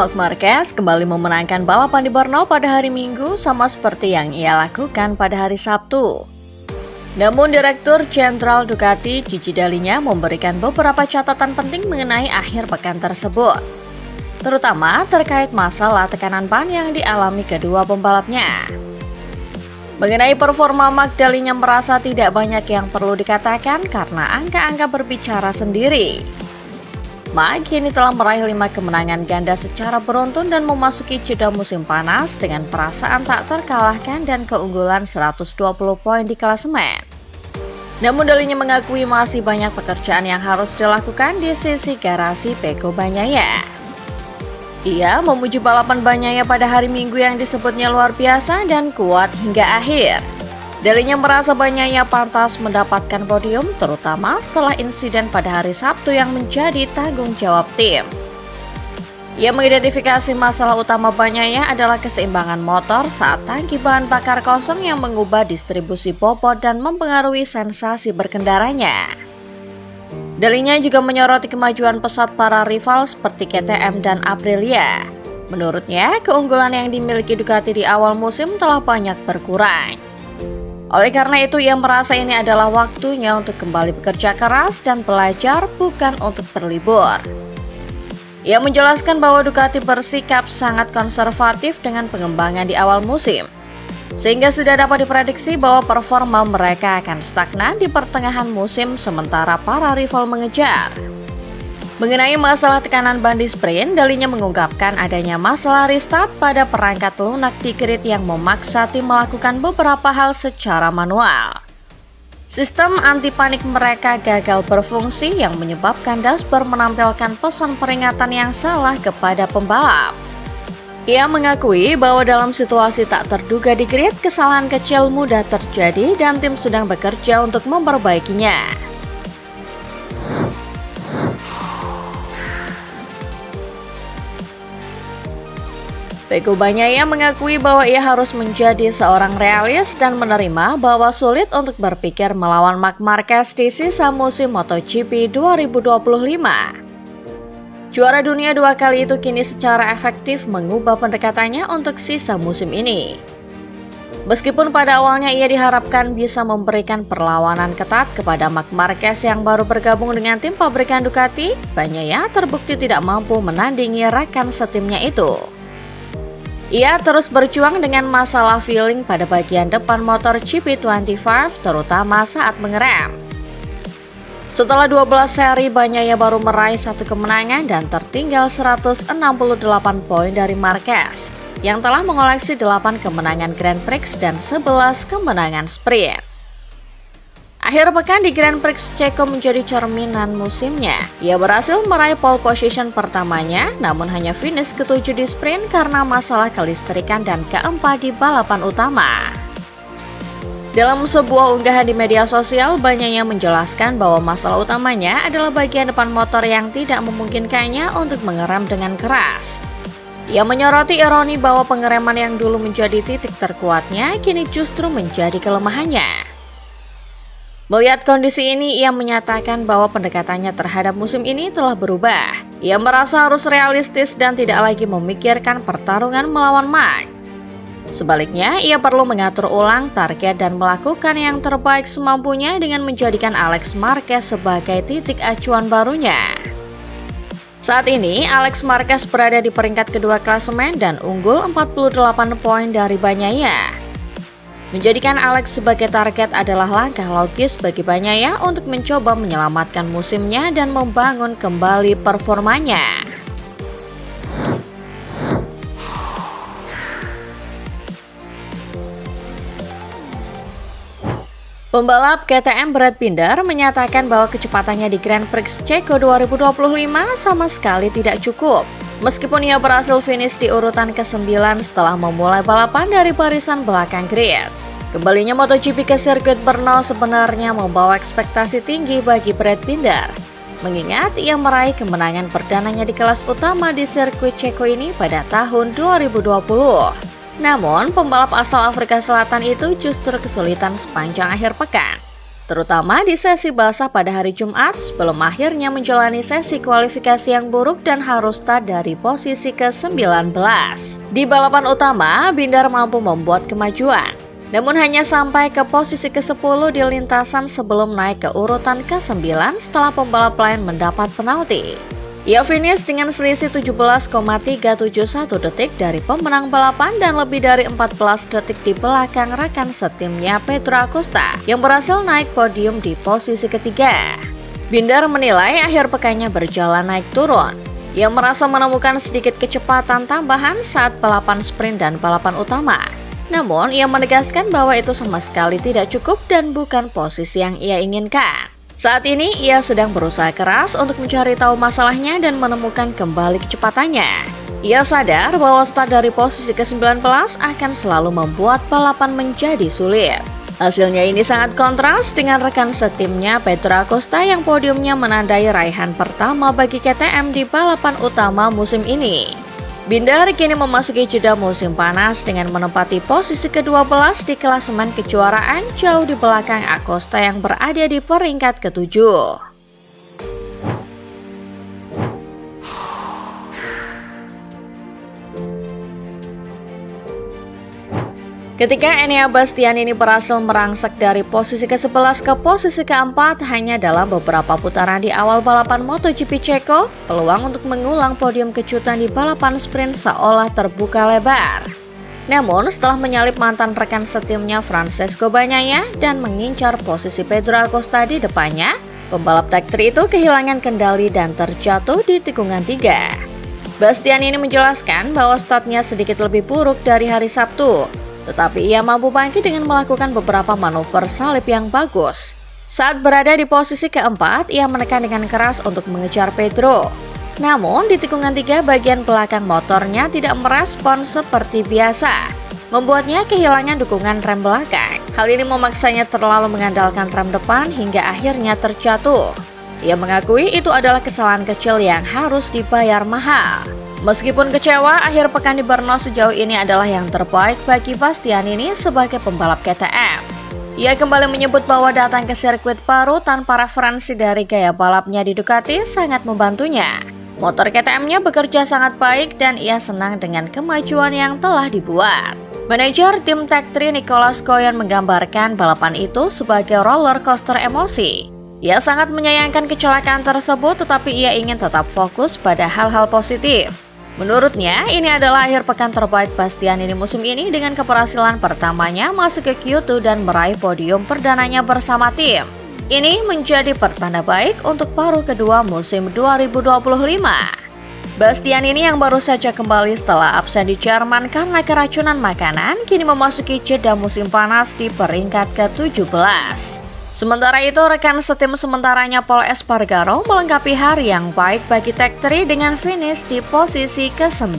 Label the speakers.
Speaker 1: Marc Marquez kembali memenangkan balapan di Brno pada hari Minggu sama seperti yang ia lakukan pada hari Sabtu. Namun Direktur Jenderal Ducati Gigi Dall'Igna memberikan beberapa catatan penting mengenai akhir pekan tersebut, terutama terkait masalah tekanan ban yang dialami kedua pembalapnya. Mengenai performa Marc, Dall'Igna merasa tidak banyak yang perlu dikatakan karena angka-angka berbicara sendiri. Marc kini telah meraih 5 kemenangan ganda secara beruntun dan memasuki jeda musim panas dengan perasaan tak terkalahkan dan keunggulan 120 poin di klasemen. Namun Dall'Igna mengakui masih banyak pekerjaan yang harus dilakukan di sisi garasi Pecco Bagnaia. Ia memuji balapan Bagnaia pada hari Minggu yang disebutnya luar biasa dan kuat hingga akhir. Dall'Igna merasa Bagnaia pantas mendapatkan podium, terutama setelah insiden pada hari Sabtu yang menjadi tanggung jawab tim. Ia mengidentifikasi masalah utama Bagnaia adalah keseimbangan motor saat tangki bahan bakar kosong yang mengubah distribusi bobot dan mempengaruhi sensasi berkendaranya. Dall'Igna juga menyoroti kemajuan pesat para rival seperti KTM dan Aprilia. Menurutnya, keunggulan yang dimiliki Ducati di awal musim telah banyak berkurang. Oleh karena itu, ia merasa ini adalah waktunya untuk kembali bekerja keras dan belajar, bukan untuk berlibur. Ia menjelaskan bahwa Ducati bersikap sangat konservatif dengan pengembangan di awal musim, sehingga sudah dapat diprediksi bahwa performa mereka akan stagnan di pertengahan musim sementara para rival mengejar. Mengenai masalah tekanan ban di sprint, Dall'Igna mengungkapkan adanya masalah restart pada perangkat lunak di grid yang memaksa tim melakukan beberapa hal secara manual. Sistem anti-panik mereka gagal berfungsi yang menyebabkan dashboard menampilkan pesan peringatan yang salah kepada pembalap. Ia mengakui bahwa dalam situasi tak terduga di grid, kesalahan kecil mudah terjadi dan tim sedang bekerja untuk memperbaikinya. Pecco Bagnaia mengakui bahwa ia harus menjadi seorang realis dan menerima bahwa sulit untuk berpikir melawan Marc Marquez di sisa musim MotoGP 2025. Juara dunia 2 kali itu kini secara efektif mengubah pendekatannya untuk sisa musim ini. Meskipun pada awalnya ia diharapkan bisa memberikan perlawanan ketat kepada Marc Marquez yang baru bergabung dengan tim pabrikan Ducati, Bagnaia terbukti tidak mampu menandingi rekan setimnya itu. Ia terus berjuang dengan masalah feeling pada bagian depan motor GP25, terutama saat mengerem. Setelah 12 seri, Bagnaia baru meraih 1 kemenangan dan tertinggal 168 poin dari Marquez, yang telah mengoleksi 8 kemenangan Grand Prix dan 11 kemenangan sprint. Akhir pekan di Grand Prix Ceko menjadi cerminan musimnya. Ia berhasil meraih pole position pertamanya, namun hanya finish ke-7 di sprint karena masalah kelistrikan dan keempat di balapan utama. Dalam sebuah unggahan di media sosial, Bagnaia menjelaskan bahwa masalah utamanya adalah bagian depan motor yang tidak memungkinkannya untuk mengerem dengan keras. Ia menyoroti ironi bahwa pengereman yang dulu menjadi titik terkuatnya kini justru menjadi kelemahannya. Melihat kondisi ini, ia menyatakan bahwa pendekatannya terhadap musim ini telah berubah. Ia merasa harus realistis dan tidak lagi memikirkan pertarungan melawan Marc. Sebaliknya, ia perlu mengatur ulang target dan melakukan yang terbaik semampunya dengan menjadikan Alex Marquez sebagai titik acuan barunya. Saat ini, Alex Marquez berada di peringkat kedua klasemen dan unggul 48 poin dari Bagnaia. Menjadikan Alex sebagai target adalah langkah logis bagi Bagnaia untuk mencoba menyelamatkan musimnya dan membangun kembali performanya. Pembalap KTM Brad Binder menyatakan bahwa kecepatannya di Grand Prix Ceko 2025 sama sekali tidak cukup. Meskipun ia berhasil finish di urutan ke-9 setelah memulai balapan dari barisan belakang grid. Kembalinya MotoGP ke sirkuit Brno sebenarnya membawa ekspektasi tinggi bagi Brad Binder, mengingat ia meraih kemenangan perdananya di kelas utama di sirkuit Ceko ini pada tahun 2020. Namun, pembalap asal Afrika Selatan itu justru kesulitan sepanjang akhir pekan, terutama di sesi basah pada hari Jumat sebelum akhirnya menjalani sesi kualifikasi yang buruk dan harus start dari posisi ke-19. Di balapan utama, Binder mampu membuat kemajuan, namun hanya sampai ke posisi ke-10 di lintasan sebelum naik ke urutan ke-9 setelah pembalap lain mendapat penalti. Ia finish dengan selisih 17,371 detik dari pemenang balapan dan lebih dari 14 detik di belakang rekan setimnya Pedro Acosta yang berhasil naik podium di posisi ketiga. Binder menilai akhir pekannya berjalan naik turun. Ia merasa menemukan sedikit kecepatan tambahan saat balapan sprint dan balapan utama. Namun, ia menegaskan bahwa itu sama sekali tidak cukup dan bukan posisi yang ia inginkan. Saat ini, ia sedang berusaha keras untuk mencari tahu masalahnya dan menemukan kembali kecepatannya. Ia sadar bahwa start dari posisi ke-19 akan selalu membuat balapan menjadi sulit. Hasilnya ini sangat kontras dengan rekan setimnya Pedro Acosta yang podiumnya menandai raihan pertama bagi KTM di balapan utama musim ini. Binder kini memasuki jeda musim panas dengan menempati posisi ke-12 di klasemen kejuaraan jauh di belakang Acosta yang berada di peringkat ke-7. Ketika Enea Bastianini berhasil merangsek dari posisi ke-11 ke posisi ke-4 hanya dalam beberapa putaran di awal balapan MotoGP Ceko, peluang untuk mengulang podium kejutan di balapan sprint seolah terbuka lebar. Namun setelah menyalip mantan rekan setimnya Francesco Bagnaia dan mengincar posisi Pedro Acosta di depannya, pembalap Tech 3 itu kehilangan kendali dan terjatuh di tikungan 3. Bastianini menjelaskan bahwa startnya sedikit lebih buruk dari hari Sabtu, tetapi ia mampu bangkit dengan melakukan beberapa manuver salip yang bagus. Saat berada di posisi ke-4, ia menekan dengan keras untuk mengejar Pedro. Namun, di tikungan 3 bagian belakang motornya tidak merespon seperti biasa, membuatnya kehilangan dukungan rem belakang. Hal ini memaksanya terlalu mengandalkan rem depan hingga akhirnya terjatuh. Ia mengakui itu adalah kesalahan kecil yang harus dibayar mahal. Meskipun kecewa, akhir pekan di Brno sejauh ini adalah yang terbaik bagi Bastianini sebagai pembalap KTM. Ia kembali menyebut bahwa datang ke sirkuit baru tanpa referensi dari gaya balapnya di Ducati sangat membantunya. Motor KTM-nya bekerja sangat baik dan ia senang dengan kemajuan yang telah dibuat. Manajer tim Tech 3 Nicolas Koyon menggambarkan balapan itu sebagai roller coaster emosi. Ia sangat menyayangkan kecelakaan tersebut, tetapi ia ingin tetap fokus pada hal-hal positif. Menurutnya, ini adalah akhir pekan terbaik Bastianini musim ini dengan keberhasilan pertamanya masuk ke Q2 dan meraih podium perdananya bersama tim. Ini menjadi pertanda baik untuk paruh kedua musim 2025. Bastianini yang baru saja kembali setelah absen di Jerman karena keracunan makanan, kini memasuki jeda musim panas di peringkat ke-17. Sementara itu, rekan setim sementaranya Pol Espargaro melengkapi hari yang baik bagi Tech 3 dengan finish di posisi ke-9.